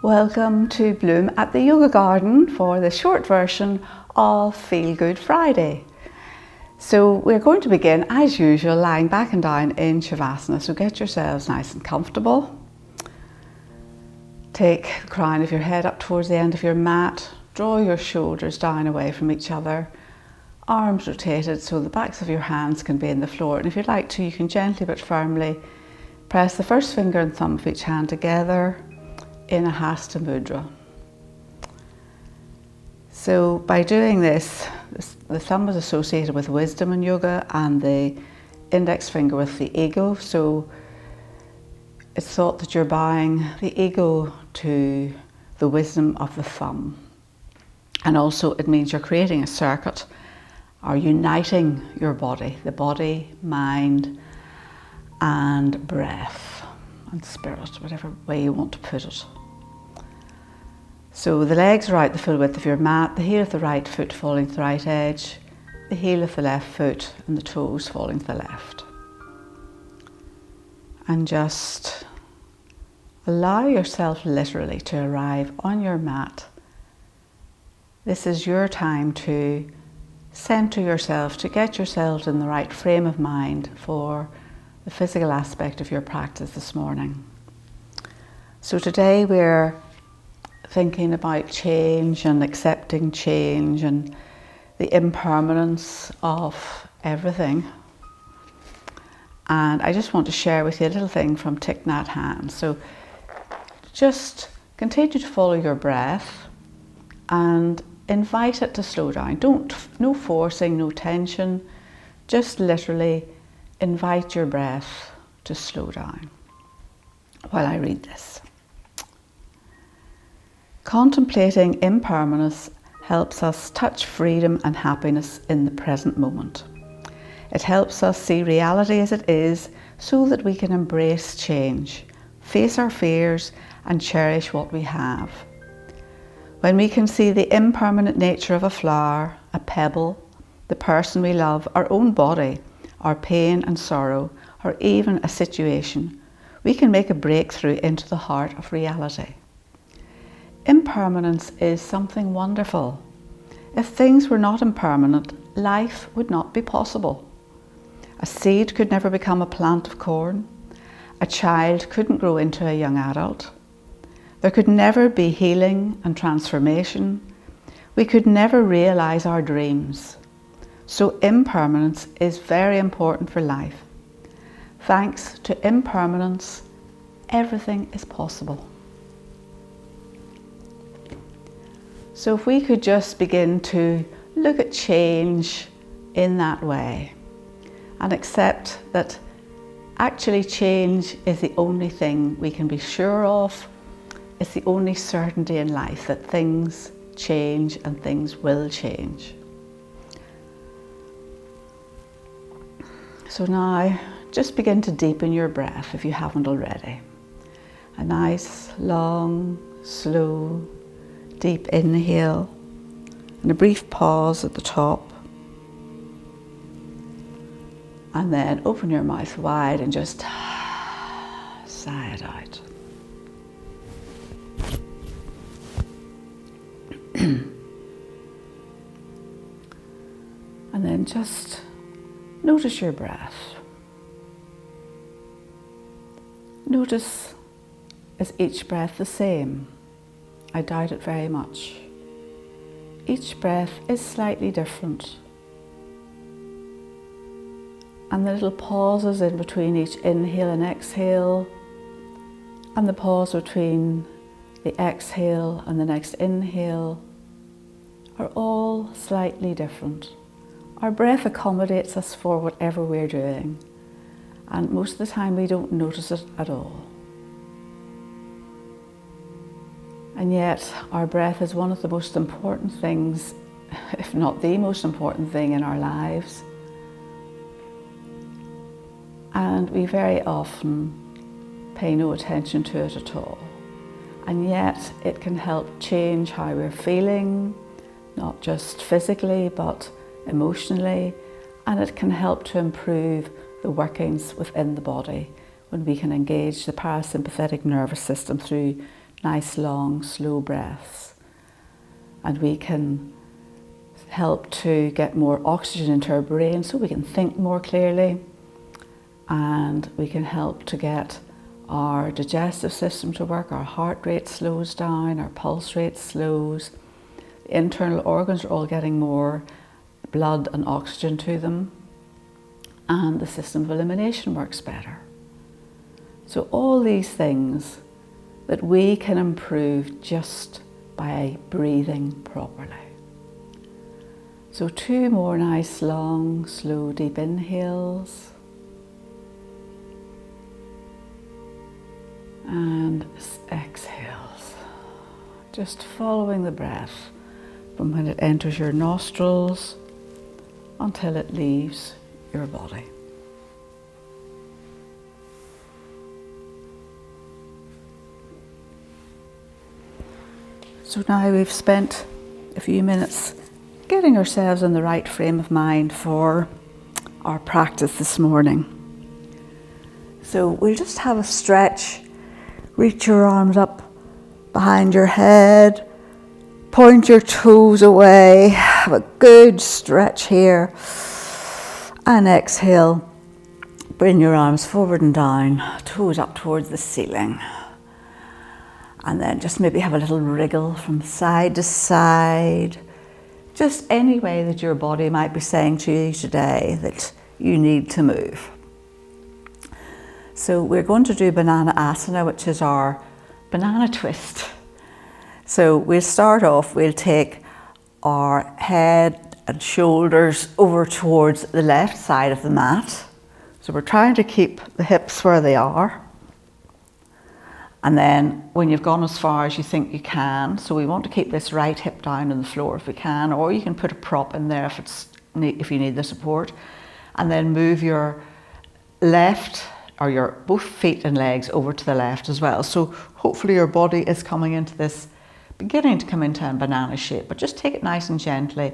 Welcome to Bloom at the Yoga Garden for the short version of Feel Good Friday. So we're going to begin as usual lying back and down in Shavasana. So get yourselves nice and comfortable. Take the crown of your head up towards the end of your mat. Draw your shoulders down away from each other. Arms rotated so the backs of your hands can be in the floor. And if you'd like to, you can gently but firmly press the first finger and thumb of each hand together in a Hasta Mudra. So by doing this, the thumb is associated with wisdom in yoga and the index finger with the ego. So it's thought that you're bowing the ego to the wisdom of the thumb. And also it means you're creating a circuit or uniting your body, the body, mind, and breath and spirit, whatever way you want to put it. So the legs are out the full width of your mat, the heel of the right foot falling to the right edge, the heel of the left foot and the toes falling to the left. And just allow yourself literally to arrive on your mat. This is your time to center yourself, to get yourselves in the right frame of mind for the physical aspect of your practice this morning. So today we're thinking about change and accepting change and the impermanence of everything. And I just want to share with you a little thing from Thich Nhat Hanh. So just continue to follow your breath and invite it to slow down. No forcing, no tension, just literally invite your breath to slow down while I read this. Contemplating impermanence helps us touch freedom and happiness in the present moment. It helps us see reality as it is so that we can embrace change, face our fears and cherish what we have. When we can see the impermanent nature of a flower, a pebble, the person we love, our own body, our pain and sorrow, or even a situation, we can make a breakthrough into the heart of reality. Impermanence is something wonderful. If things were not impermanent, life would not be possible. A seed could never become a plant of corn. A child couldn't grow into a young adult. There could never be healing and transformation. We could never realize our dreams. So impermanence is very important for life. Thanks to impermanence, everything is possible. So if we could just begin to look at change in that way and accept that actually change is the only thing we can be sure of. It's the only certainty in life that things change and things will change. So now just begin to deepen your breath if you haven't already. A nice, long, slow, deep inhale and a brief pause at the top. And then open your mouth wide and just sigh it out. And then just notice your breath. Notice, is each breath the same? I doubt it very much. Each breath is slightly different. And the little pauses in between each inhale and exhale, and the pause between the exhale and the next inhale, are all slightly different. Our breath accommodates us for whatever we're doing, and most of the time we don't notice it at all. And yet our breath is one of the most important things, if not the most important thing in our lives. And we very often pay no attention to it at all. And yet it can help change how we're feeling, not just physically, but emotionally. And it can help to improve the workings within the body when we can engage the parasympathetic nervous system through nice, long, slow breaths. And we can help to get more oxygen into our brain so we can think more clearly. And we can help to get our digestive system to work. Our heart rate slows down, our pulse rate slows. The internal organs are all getting more blood and oxygen to them. And the system of elimination works better. So all these things that we can improve just by breathing properly. So 2 more nice, long, slow, deep inhales. And exhales. Just following the breath from when it enters your nostrils until it leaves your body. So now we've spent a few minutes getting ourselves in the right frame of mind for our practice this morning. So we'll just have a stretch. Reach your arms up behind your head. Point your toes away. Have a good stretch here. And exhale. Bring your arms forward and down. Toes up towards the ceiling. And then just maybe have a little wriggle from side to side. Just any way that your body might be saying to you today that you need to move. So we're going to do banana asana, which is our banana twist. So we'll start off, we'll take our head and shoulders over towards the left side of the mat. So we're trying to keep the hips where they are. And then when you've gone as far as you think you can, so we want to keep this right hip down on the floor if we can, or you can put a prop in there if you need the support. And then move your left, or your both feet and legs over to the left as well. So hopefully your body is coming into this, beginning to come into a banana shape, but just take it nice and gently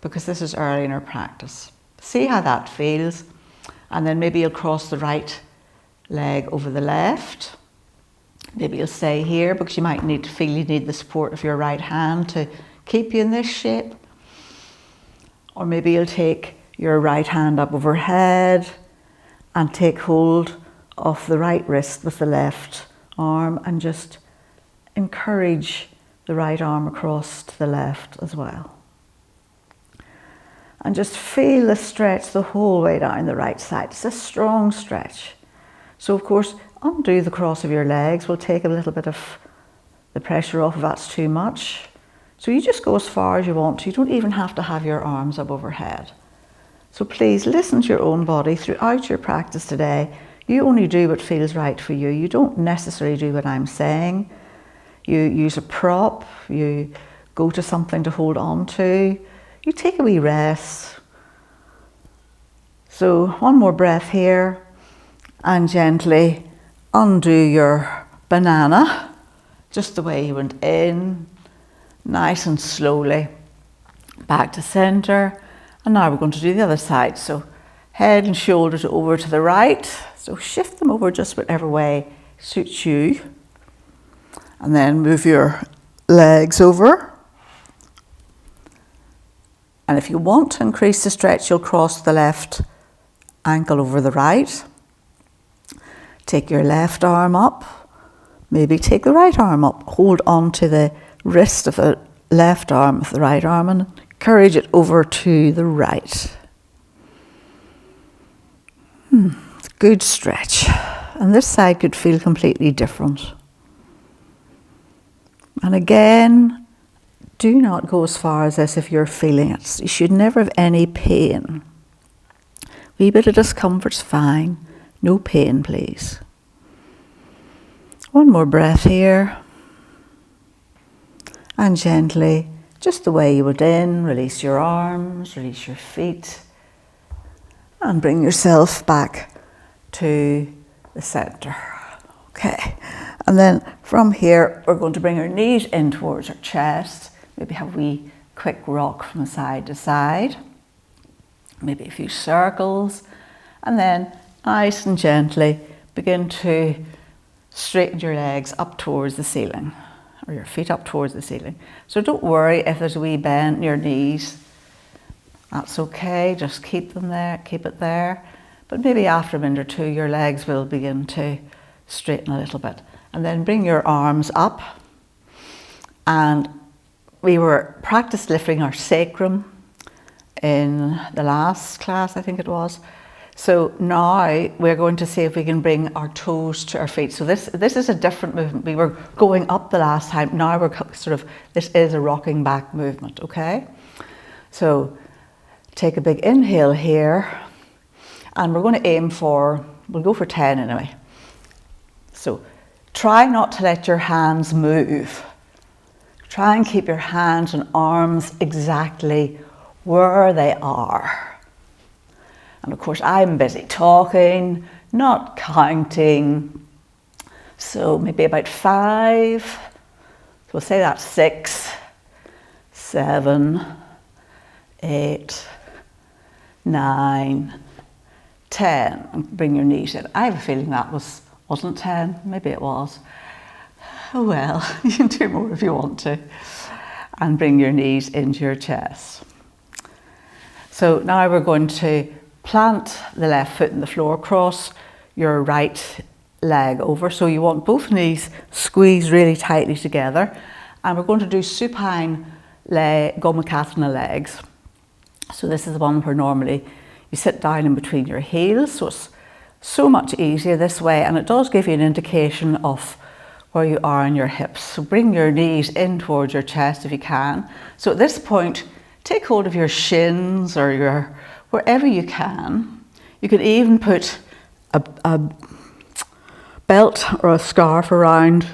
because this is early in our practice. See how that feels. And then maybe you'll cross the right leg over the left. Maybe you'll stay here because you might feel you need the support of your right hand to keep you in this shape. Or maybe you'll take your right hand up overhead and take hold of the right wrist with the left arm and just encourage the right arm across to the left as well. And just feel the stretch the whole way down the right side. It's a strong stretch. So of course, undo the cross of your legs. We'll take a little bit of the pressure off if that's too much. So you just go as far as you want to. You don't even have to have your arms up overhead. So please listen to your own body throughout your practice today. You only do what feels right for you. You don't necessarily do what I'm saying. You use a prop. You go to something to hold on to. You take a wee rest. So one more breath here and gently undo your banana, just the way you went in, nice and slowly, back to center. And now we're going to do the other side. So head and shoulders over to the right. So shift them over just whatever way suits you. And then move your legs over. And if you want to increase the stretch, you'll cross the left ankle over the right. Take your left arm up, maybe take the right arm up, hold on to the wrist of the left arm of the right arm and encourage it over to the right. Good stretch. And this side could feel completely different. And again, do not go as far as this if you're feeling it. You should never have any pain. A wee bit of discomfort's fine. No pain, please. One more breath here. And gently, just the way you would in, release your arms, release your feet. And bring yourself back to the center. Okay. And then from here, we're going to bring our knees in towards our chest. Maybe have a wee quick rock from side to side. Maybe a few circles. And then nice and gently begin to straighten your legs up towards the ceiling, or your feet up towards the ceiling. So don't worry if there's a wee bend in your knees. That's okay, just keep them there, keep it there. But maybe after a minute or two, your legs will begin to straighten a little bit. And then bring your arms up. And we were practice lifting our sacrum in the last class, I think it was. So now we're going to see if we can bring our toes to our feet. So this is a different movement. We were going up the last time. Now we're this is a rocking back movement, okay? So take a big inhale here. And we're going to aim for, we'll go for 10 anyway. So try not to let your hands move. Try and keep your hands and arms exactly where they are. And of course, I'm busy talking, not counting. So maybe about 5. So we'll say that's 6, 7, 8, 9, 10. And bring your knees in. I have a feeling that wasn't 10. Maybe it was. Oh well, you can do more if you want to. And bring your knees into your chest. So now we're going to plant the left foot in the floor, cross your right leg over. So you want both knees squeezed really tightly together. And we're going to do supine Gomukhasana legs. So this is the one where normally you sit down in between your heels. So it's so much easier this way. And it does give you an indication of where you are in your hips. So bring your knees in towards your chest if you can. So at this point, take hold of your shins or wherever you can. You can even put a belt or a scarf around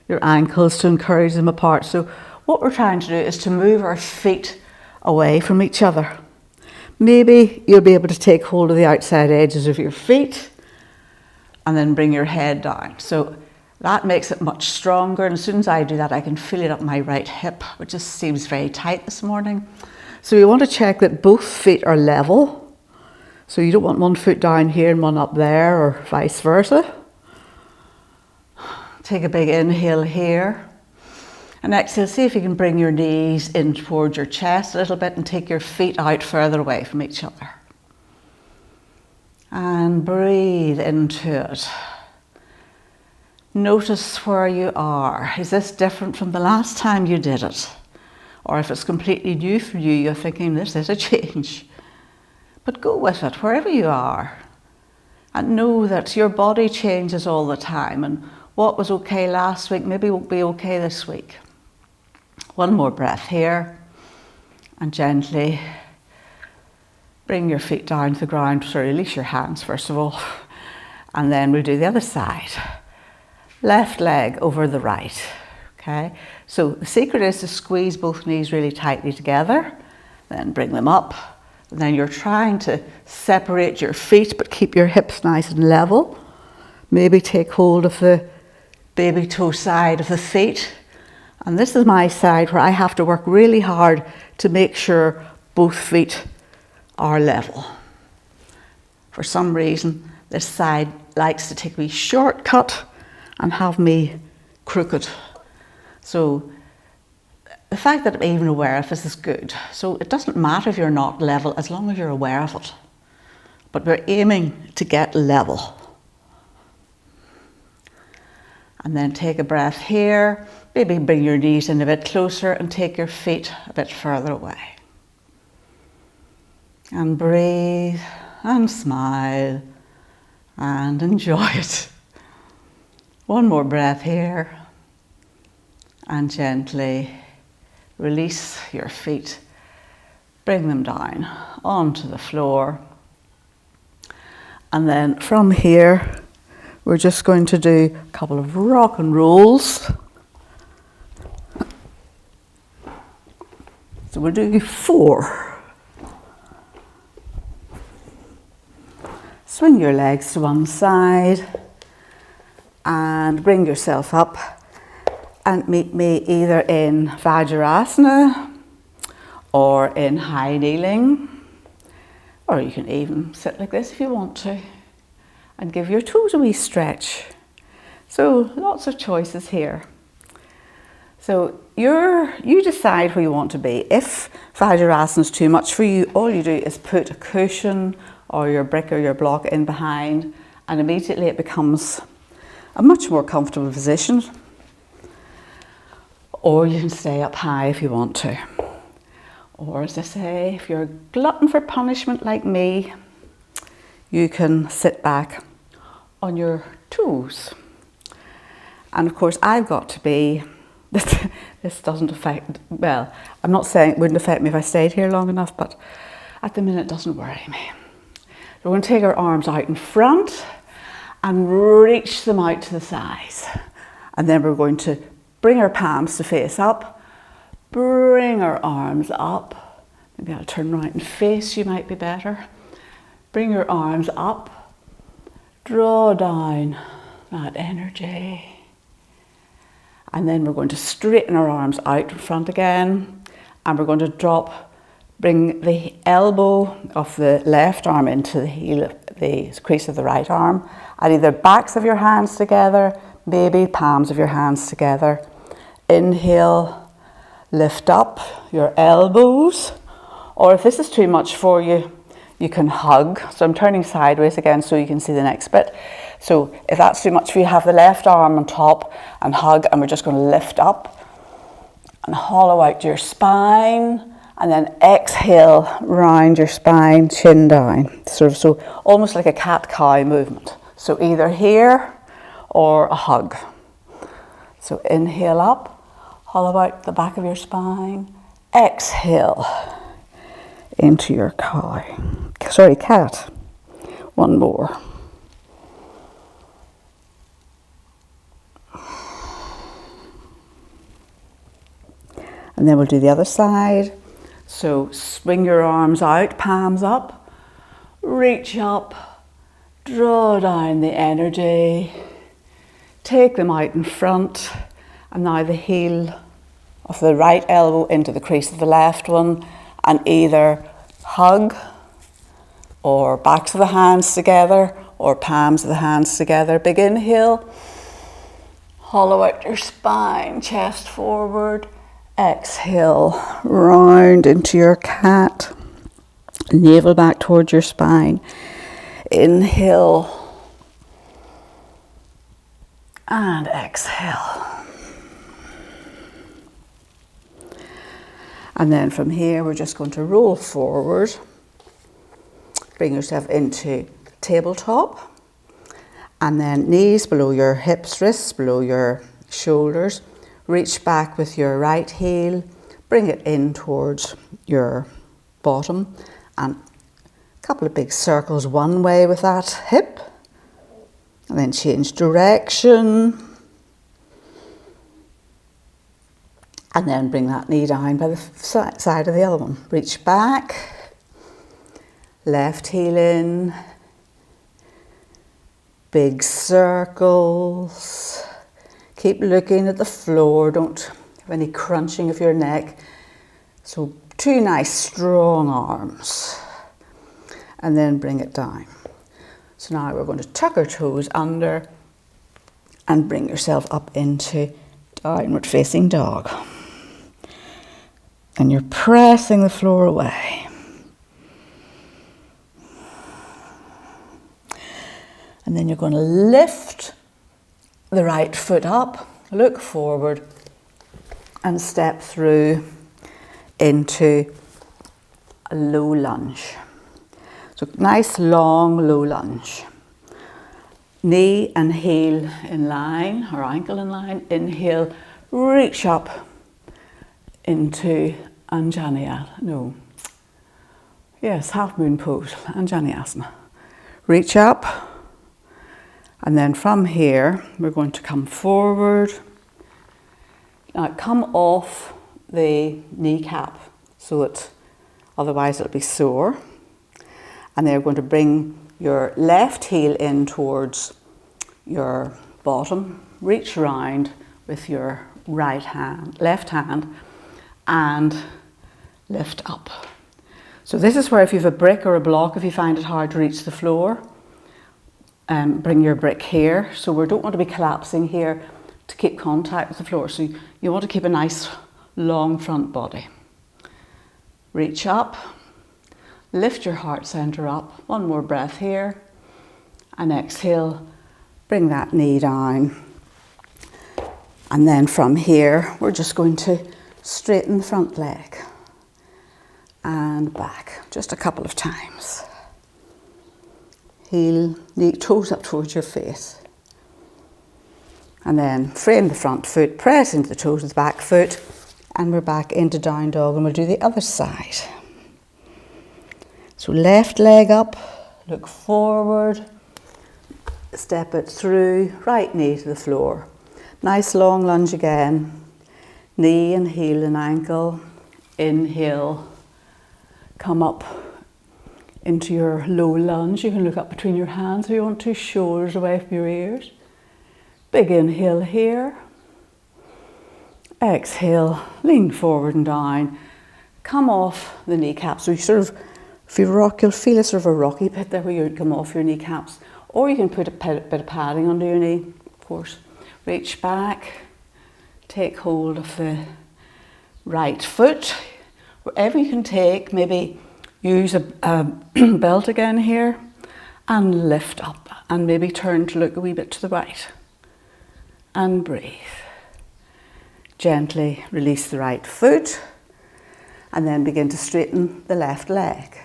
your ankles to encourage them apart. So what we're trying to do is to move our feet away from each other. Maybe you'll be able to take hold of the outside edges of your feet and then bring your head down. So that makes it much stronger. And as soon as I do that, I can feel it up my right hip, which just seems very tight this morning. So you want to check that both feet are level. So you don't want one foot down here and one up there, or vice versa. Take a big inhale here. And exhale, see if you can bring your knees in towards your chest a little bit and take your feet out further away from each other. And breathe into it. Notice where you are. Is this different from the last time you did it? Or if it's completely new for you, you're thinking this is a change. But go with it wherever you are. And know that your body changes all the time. And what was okay last week maybe won't be okay this week. One more breath here. And gently bring your feet down to the ground. So release your hands first of all. And then we'll do the other side. Left leg over the right. Okay, so the secret is to squeeze both knees really tightly together, then bring them up. And then you're trying to separate your feet but keep your hips nice and level. Maybe take hold of the baby toe side of the feet. And this is my side where I have to work really hard to make sure both feet are level. For some reason, this side likes to take me shortcut and have me crooked. So the fact that I'm even aware of this is good. So it doesn't matter if you're not level as long as you're aware of it. But we're aiming to get level. And then take a breath here. Maybe bring your knees in a bit closer and take your feet a bit further away. And breathe and smile and enjoy it. One more breath here. And gently release your feet. Bring them down onto the floor. And then from here, we're just going to do a couple of rock and rolls. So we're doing 4. Swing your legs to one side and bring yourself up and meet me either in Vajrasana or in high kneeling, or you can even sit like this if you want to and give your toes a wee stretch. So lots of choices here. So you decide where you want to be. If Vajrasana is too much for you, all you do is put a cushion or your brick or your block in behind, and immediately it becomes a much more comfortable position. Or you can stay up high if you want to. Or as I say, if you're a glutton for punishment like me, you can sit back on your toes. And of course I've got to be, this doesn't affect, well, I'm not saying it wouldn't affect me if I stayed here long enough, but at the minute it doesn't worry me. We're going to take our arms out in front and reach them out to the sides. And then we're going to bring our palms to face up, bring our arms up. Maybe I'll turn right and face you might be better. Bring your arms up, draw down that energy. And then we're going to straighten our arms out in front again, and we're going to bring the elbow of the left arm into the heel of the crease of the right arm, and either backs of your hands together, maybe palms of your hands together. Inhale, lift up your elbows, or if this is too much for you, you can hug. So I'm turning sideways again so you can see the next bit. So if that's too much for you, have the left arm on top and hug, and we're just going to lift up and hollow out your spine, and then exhale, round your spine, chin down. So almost like a cat-cow movement. So either here or a hug. So inhale up, hollow out the back of your spine, exhale into your cat. One more. And then we'll do the other side. So swing your arms out, palms up, reach up, draw down the energy, take them out in front, and now the heel of the right elbow into the crease of the left one, and either hug or backs of the hands together or palms of the hands together. Big inhale, hollow out your spine, chest forward. Exhale, round into your cat, navel back towards your spine. Inhale and exhale. And then from here, we're just going to roll forward. Bring yourself into tabletop. And then knees below your hips, wrists below your shoulders. Reach back with your right heel, bring it in towards your bottom, and a couple of big circles one way with that hip, and then change direction, and then bring that knee down by the side of the other one. Reach back, left heel in, big circles. Keep looking at the floor, don't have any crunching of your neck. So 2 nice strong arms. And then bring it down. So now we're going to tuck our toes under and bring yourself up into downward facing dog. And you're pressing the floor away. And then you're going to lift the right foot up, look forward, and step through into a low lunge. So nice long low lunge. Knee and heel in line, or ankle in line. Inhale, reach up into half moon pose, Anjani asana. Reach up. And then from here, we're going to come forward. Now come off the kneecap so that otherwise it'll be sore. And then we're going to bring your left heel in towards your bottom. Reach round with your left hand, and lift up. So this is where if you have a brick or a block, if you find it hard to reach the floor, bring your brick here. So we don't want to be collapsing here to keep contact with the floor. So you want to keep a nice long front body. Reach up, lift your heart center up. One more breath here. And exhale, bring that knee down. And then from here, we're just going to straighten the front leg. And back, just a couple of times. Heel, knee, toes up towards your face. And then frame the front foot, press into the toes of the back foot, and we're back into down dog, and we'll do the other side. So left leg up, look forward, step it through, right knee to the floor. Nice long lunge again, knee and heel and ankle, inhale, come up into your low lunge. You can look up between your hands if you want to, shoulders away from your ears. Big inhale here. Exhale, lean forward and down. Come off the kneecaps. So you sort of, if you rock, you'll feel a sort of a rocky pit there where you come off your kneecaps. Or you can put a bit of padding under your knee, of course. Reach back, take hold of the right foot. Wherever you can take, maybe use a belt again here and lift up and maybe turn to look a wee bit to the right and breathe. Gently release the right foot and then begin to straighten the left leg.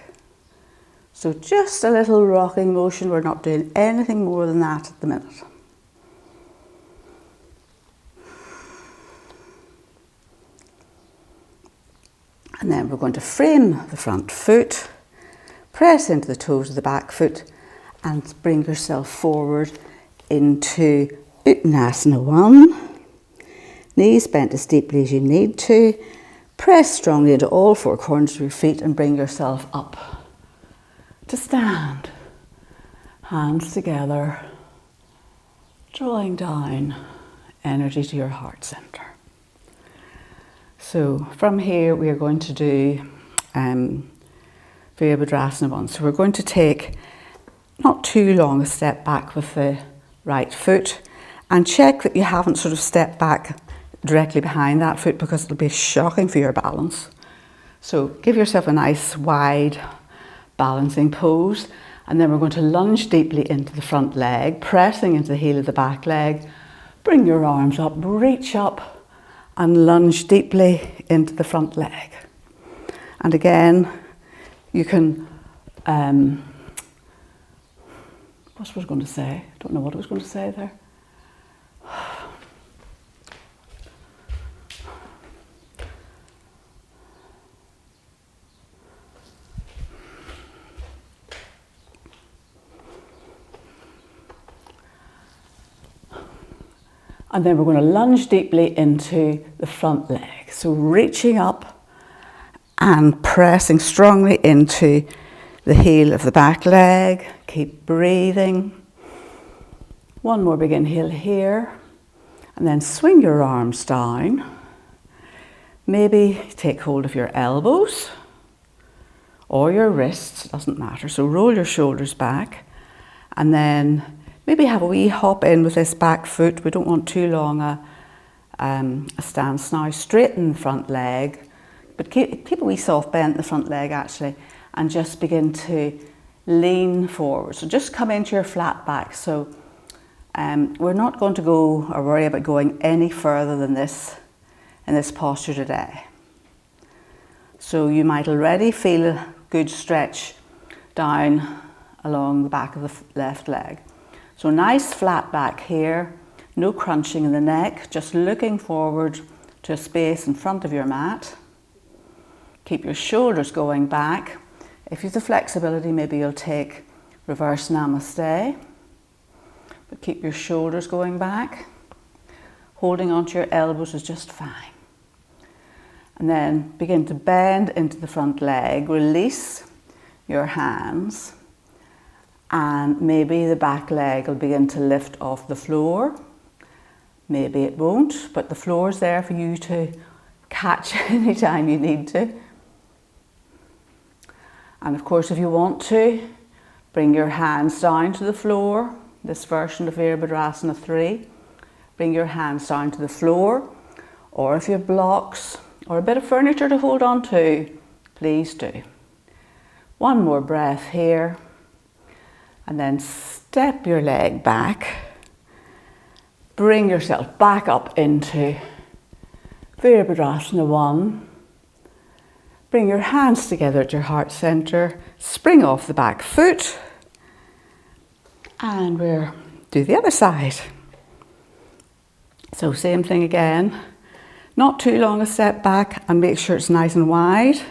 So just a little rocking motion. We're not doing anything more than that at the minute. And then we're going to frame the front foot, press into the toes of the back foot and bring yourself forward into Uttanasana 1. Knees bent as deeply as you need to. Press strongly into all four corners of your feet and bring yourself up to stand. Hands together, drawing down energy to your heart center. So from here we are going to do Virabhadrasana 1. So we're going to take not too long a step back with the right foot and check that you haven't sort of stepped back directly behind that foot because it'll be shocking for your balance. So give yourself a nice wide balancing pose, and then we're going to lunge deeply into the front leg, pressing into the heel of the back leg. Bring your arms up, reach up and lunge deeply into the front leg. And again, you can, what was I going to say? I don't know what I was going to say there. And then we're going to lunge deeply into the front leg. So reaching up and pressing strongly into the heel of the back leg. Keep breathing. One more big inhale here. And then swing your arms down. Maybe take hold of your elbows or your wrists, doesn't matter. So roll your shoulders back and then maybe have a wee hop in with this back foot. We don't want too long a stance now. Straighten the front leg, but keep a wee soft bend in the front leg actually, and just begin to lean forward. So just come into your flat back. So we're not going to go or worry about going any further than this in this posture today. So you might already feel a good stretch down along the back of the left leg. So nice flat back here, no crunching in the neck, just looking forward to a space in front of your mat. Keep your shoulders going back. If you have the flexibility, maybe you'll take reverse namaste. But keep your shoulders going back. Holding onto your elbows is just fine. And then begin to bend into the front leg. Release your hands. And maybe the back leg will begin to lift off the floor. Maybe it won't, but the floor is there for you to catch anytime you need to. And of course, if you want to, bring your hands down to the floor this version of Virabhadrasana 3, bring your hands down to the floor, or if you have blocks or a bit of furniture to hold on to, please do. One more breath here, and then step your leg back. Bring yourself back up into Virabhadrasana 1. Bring your hands together at your heart center, spring off the back foot, and we'll do the other side. So same thing again, not too long a step back, and make sure it's nice and wide.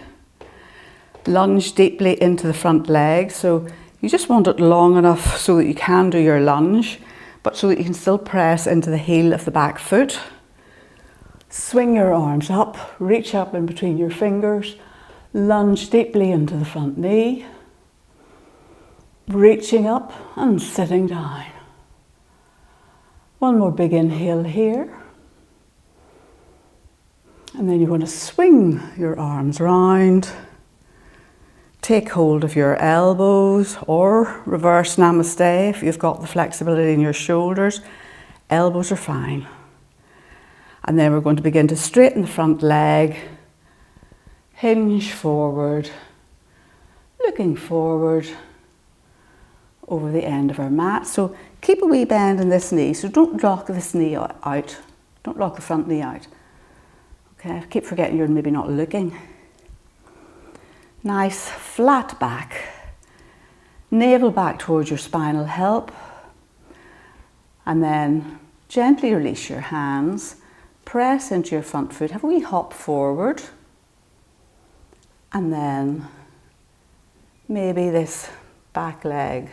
Lunge deeply into the front leg, so you just want it long enough so that you can do your lunge, but so that you can still press into the heel of the back foot. Swing your arms up, reach up in between your fingers, lunge deeply into the front knee, reaching up and sitting down. One more big inhale here. And then you're going to swing your arms round. Take hold of your elbows, or reverse namaste if you've got the flexibility in your shoulders. Elbows are fine. And then we're going to begin to straighten the front leg. Hinge forward, looking forward over the end of our mat. So keep a wee bend in this knee, so don't lock this knee out. Don't lock the front knee out. Okay, I keep forgetting you're maybe not looking. Nice flat back. Navel back towards your spinal help. And then gently release your hands. Press into your front foot. Have a wee hop forward. And then maybe this back leg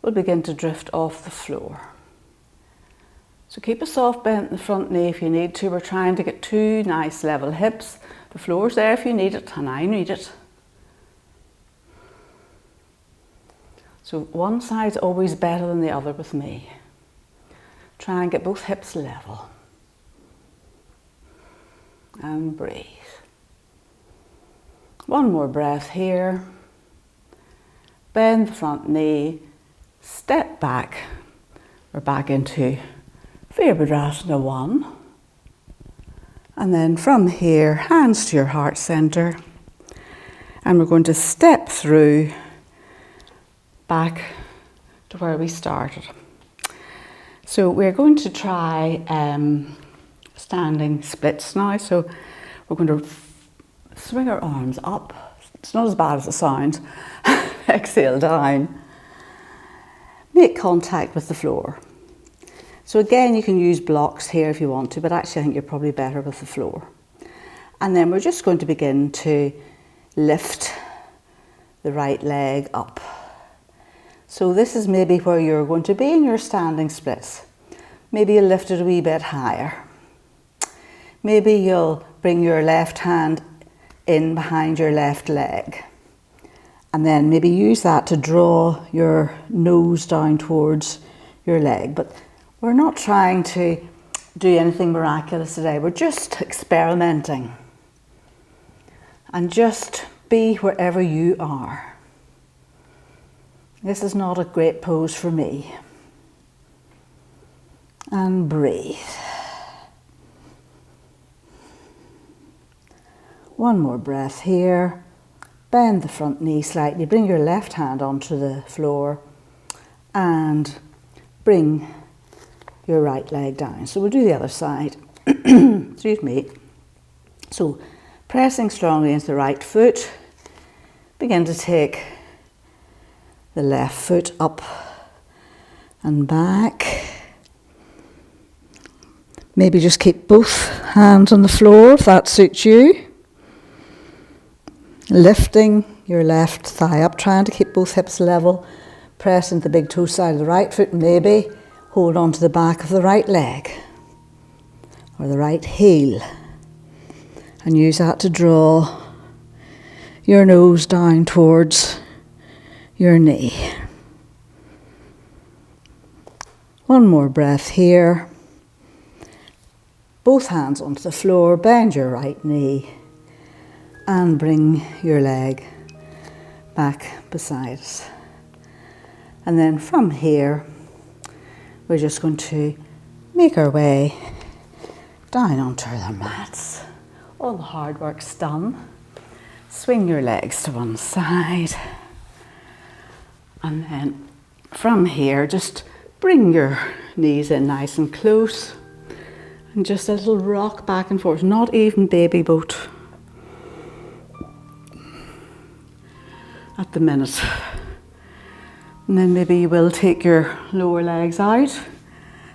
will begin to drift off the floor. So keep a soft bend in the front knee if you need to. We're trying to get two nice level hips. The floor's there if you need it, and I need it. So one side's always better than the other with me. Try and get both hips level. And breathe. One more breath here. Bend the front knee, step back. We're back into Virabhadrasana 1. And then from here, hands to your heart center. And we're going to step through back to where we started. So we're going to try standing splits now. So we're going to swing our arms up. It's not as bad as it sounds. Exhale down. Make contact with the floor. So again, you can use blocks here if you want to, but actually I think you're probably better with the floor. And then we're just going to begin to lift the right leg up. So this is maybe where you're going to be in your standing splits. Maybe you'll lift it a wee bit higher. Maybe you'll bring your left hand in behind your left leg. And then maybe use that to draw your nose down towards your leg. But we're not trying to do anything miraculous today. We're just experimenting. And just be wherever you are. This is not a great pose for me. And breathe. One more breath here. Bend the front knee slightly. Bring your left hand onto the floor and bring your right leg down. So we'll do the other side. Excuse me. So pressing strongly into the right foot. Begin to take the left foot up and back. Maybe just keep both hands on the floor if that suits you. Lifting your left thigh up, trying to keep both hips level. Press into the big toe side of the right foot. Maybe hold on to the back of the right leg or the right heel. And use that to draw your nose down towards your knee. One more breath here. Both hands onto the floor, bend your right knee and bring your leg back beside us. And then from here, we're just going to make our way down onto the mats. All the hard work's done. Swing your legs to one side. And then from here, just bring your knees in nice and close. And just a little rock back and forth, not even baby boat at the minute. And then maybe you will take your lower legs out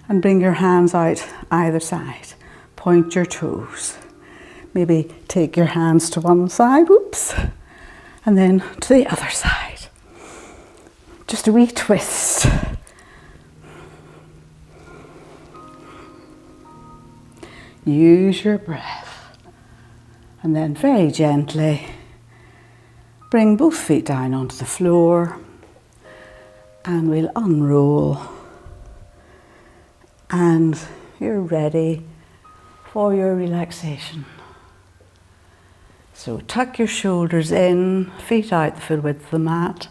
and bring your hands out either side. Point your toes. Maybe take your hands to one side, whoops, and then to the other side. Just a wee twist. Use your breath. And then very gently bring both feet down onto the floor and we'll unroll. And you're ready for your relaxation. So tuck your shoulders in, feet out the full width of the mat,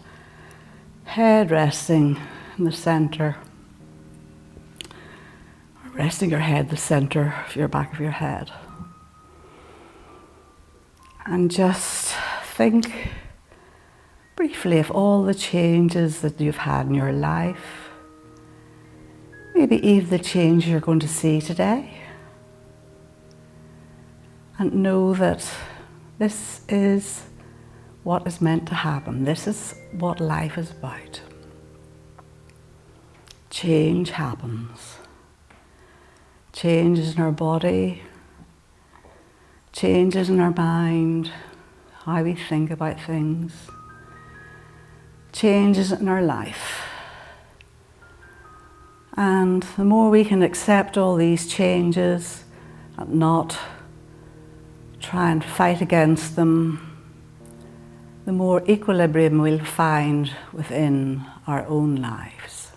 head resting in the centre, or resting your head the centre of your back of your head. And just think briefly of all the changes that you've had in your life, maybe even the change you're going to see today. And know that this is what is meant to happen. This is what life is about. Change happens. Changes in our body, changes in our mind, how we think about things, changes in our life. And the more we can accept all these changes and not try and fight against them, the more equilibrium we'll find within our own lives.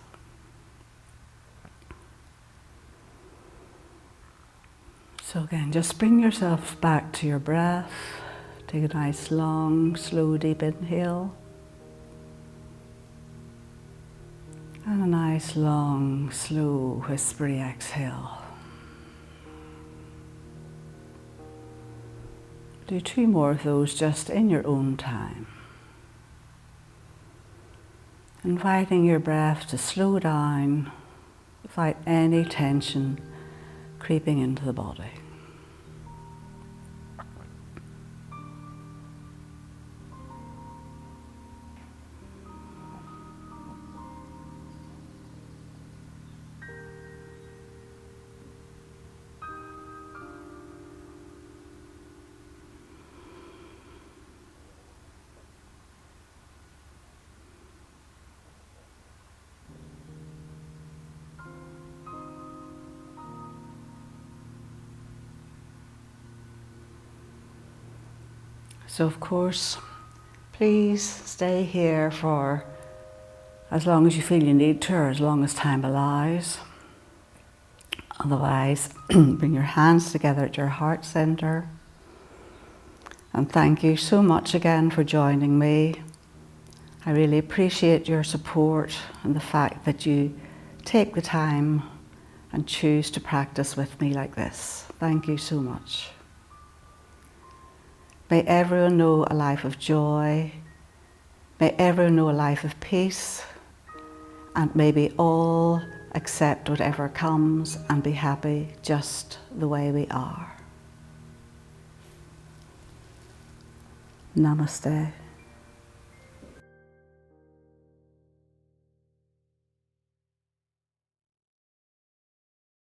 So again, just bring yourself back to your breath. Take a nice long, slow, deep inhale. And a nice long, slow, whispery exhale. Do 2 more of those just in your own time. Inviting your breath to slow down without any tension creeping into the body. So of course, please stay here for as long as you feel you need to, or as long as time allows. Otherwise, bring your hands together at your heart center. And thank you so much again for joining me. I really appreciate your support and the fact that you take the time and choose to practice with me like this. Thank you so much. May everyone know a life of joy. May everyone know a life of peace. And may we all accept whatever comes and be happy just the way we are. Namaste.